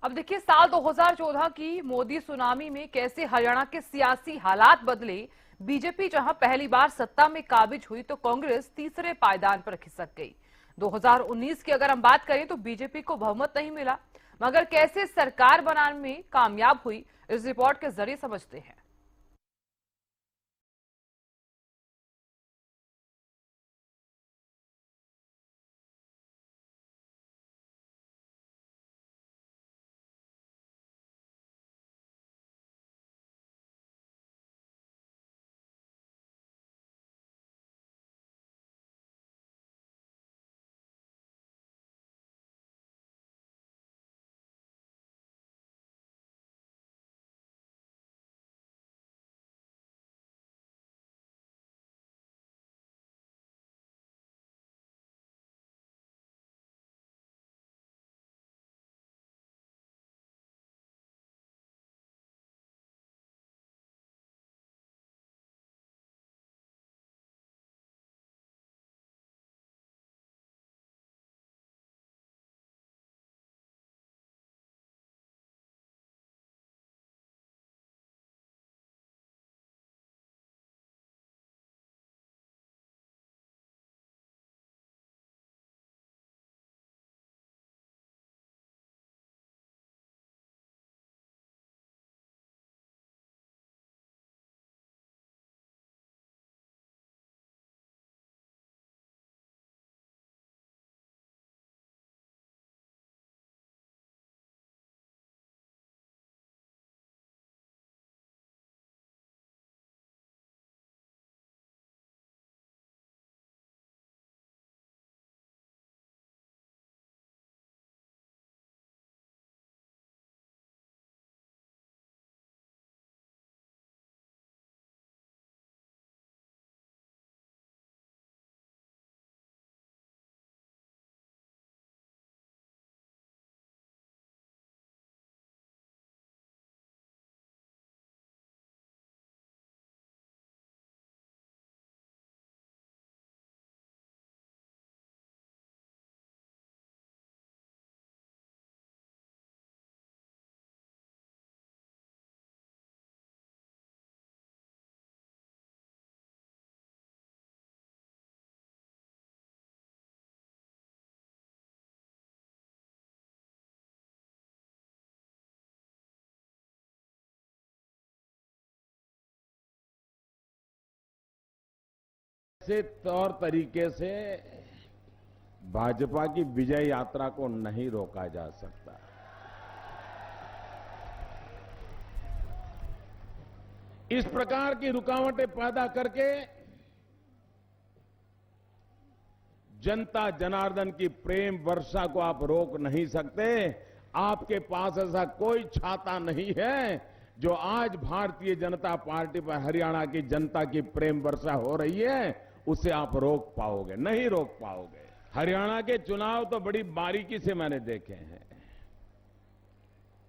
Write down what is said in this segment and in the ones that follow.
अब देखिए, साल 2014 की मोदी सुनामी में कैसे हरियाणा के सियासी हालात बदले। बीजेपी जहां पहली बार सत्ता में काबिज हुई तो कांग्रेस तीसरे पायदान पर खिसक गई। 2019 की अगर हम बात करें तो बीजेपी को बहुमत नहीं मिला, मगर कैसे सरकार बनाने में कामयाब हुई, इस रिपोर्ट के जरिए समझते हैं। से तौर तरीके से भाजपा की विजय यात्रा को नहीं रोका जा सकता। इस प्रकार की रुकावटें पैदा करके जनता जनार्दन की प्रेम वर्षा को आप रोक नहीं सकते। आपके पास ऐसा कोई छाता नहीं है जो आज भारतीय जनता पार्टी पर हरियाणा की जनता की प्रेम वर्षा हो रही है उसे आप रोक पाओगे, नहीं रोक पाओगे। हरियाणा के चुनाव तो बड़ी बारीकी से मैंने देखे हैं,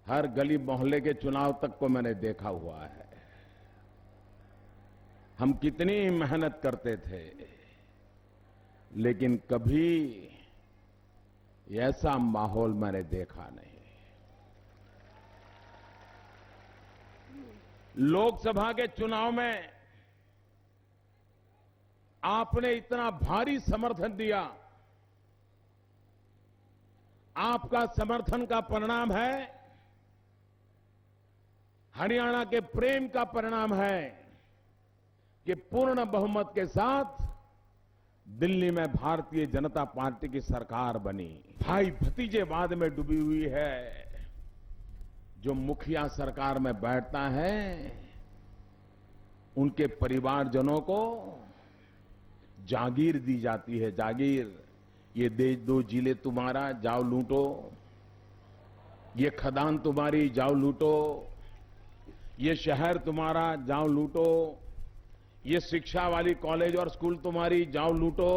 हर गली मोहल्ले के चुनाव तक को मैंने देखा हुआ है। हम कितनी मेहनत करते थे, लेकिन कभी ऐसा माहौल मैंने देखा नहीं। लोकसभा के चुनाव में आपने इतना भारी समर्थन दिया। आपका समर्थन का परिणाम है, हरियाणा के प्रेम का परिणाम है कि पूर्ण बहुमत के साथ दिल्ली में भारतीय जनता पार्टी की सरकार बनी। भाई भतीजेवाद में डूबी हुई है। जो मुखिया सरकार में बैठता है उनके परिवारजनों को जागीर दी जाती है। जागीर, ये देश दो जिले तुम्हारा, जाओ लूटो। ये खदान तुम्हारी, जाओ लूटो। ये शहर तुम्हारा, जाओ लूटो। ये शिक्षा वाली कॉलेज और स्कूल तुम्हारी, जाओ लूटो।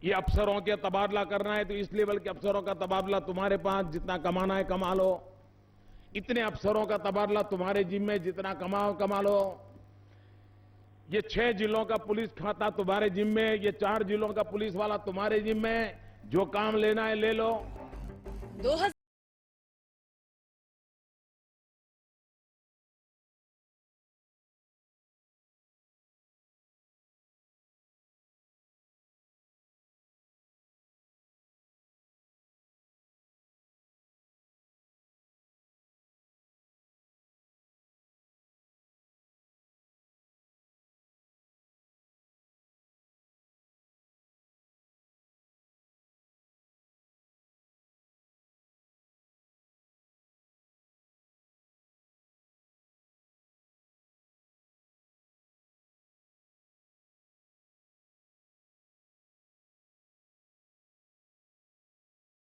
ये अफसरों के तबादला करना है तो इस लेवल के अफसरों का तबादला तुम्हारे पास, जितना कमाना है कमा लो। इतने अफसरों का तबादला तुम्हारे जिम्मे, जितना कमाओ कमा लो। ये 6 जिलों का पुलिस खाता तुम्हारे जिम्मे, ये 4 जिलों का पुलिस वाला तुम्हारे जिम्मे, जो काम लेना है ले लो।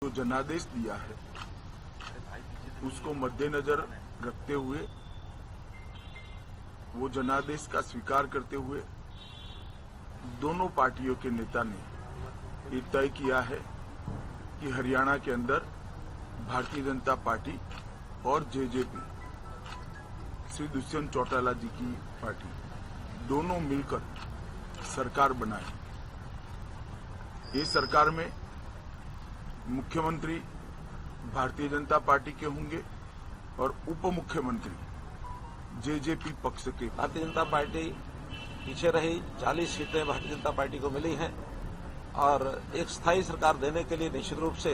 जो जनादेश दिया है उसको मद्देनजर रखते हुए, वो जनादेश का स्वीकार करते हुए दोनों पार्टियों के नेता ने ये तय किया है कि हरियाणा के अंदर भारतीय जनता पार्टी और जेजेपी, श्री दुष्यंत चौटाला जी की पार्टी, दोनों मिलकर सरकार बनाए। ये सरकार में मुख्यमंत्री भारतीय जनता पार्टी के होंगे और उप मुख्यमंत्री जेजेपी पक्ष के। भारतीय जनता पार्टी पीछे रही, 40 सीटें भारतीय जनता पार्टी को मिली हैं और एक स्थायी सरकार देने के लिए निश्चित रूप से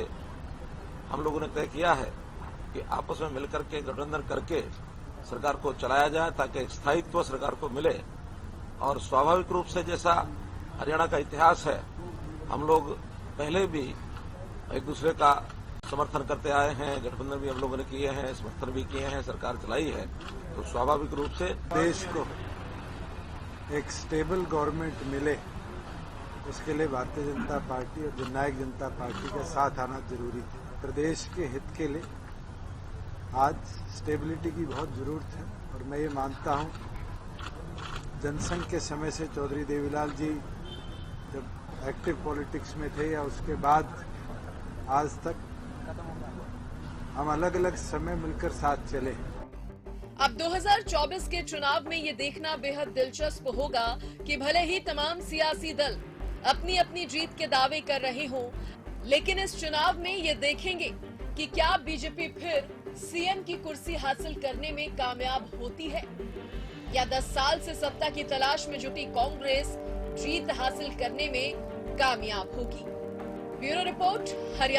हम लोगों ने तय किया है कि आपस में मिलकर के गठबंधन करके सरकार को चलाया जाए ताकि एक स्थायित्व सरकार को मिले। और स्वाभाविक रूप से जैसा हरियाणा का इतिहास है, हम लोग पहले भी एक दूसरे का समर्थन करते आए हैं, गठबंधन भी हम लोगों ने किए हैं, समर्थन भी किए हैं, सरकार चलाई है, तो स्वाभाविक रूप से देश को एक स्टेबल गवर्नमेंट मिले उसके लिए भारतीय जनता पार्टी और जननायक जनता पार्टी का साथ आना जरूरी है। प्रदेश के हित के लिए आज स्टेबिलिटी की बहुत जरूरत है और मैं ये मानता हूँ जनसंघ के समय से चौधरी देवीलाल जी जब एक्टिव पॉलिटिक्स में थे या उसके बाद आज तक हम अलग अलग समय मिलकर साथ चले। अब 2024 के चुनाव में ये देखना बेहद दिलचस्प होगा कि भले ही तमाम सियासी दल अपनी अपनी जीत के दावे कर रहे हों, लेकिन इस चुनाव में ये देखेंगे कि क्या बीजेपी फिर सीएम की कुर्सी हासिल करने में कामयाब होती है या 10 साल से सत्ता की तलाश में जुटी कांग्रेस जीत हासिल करने में कामयाब होगी। Bureau report, Haryana.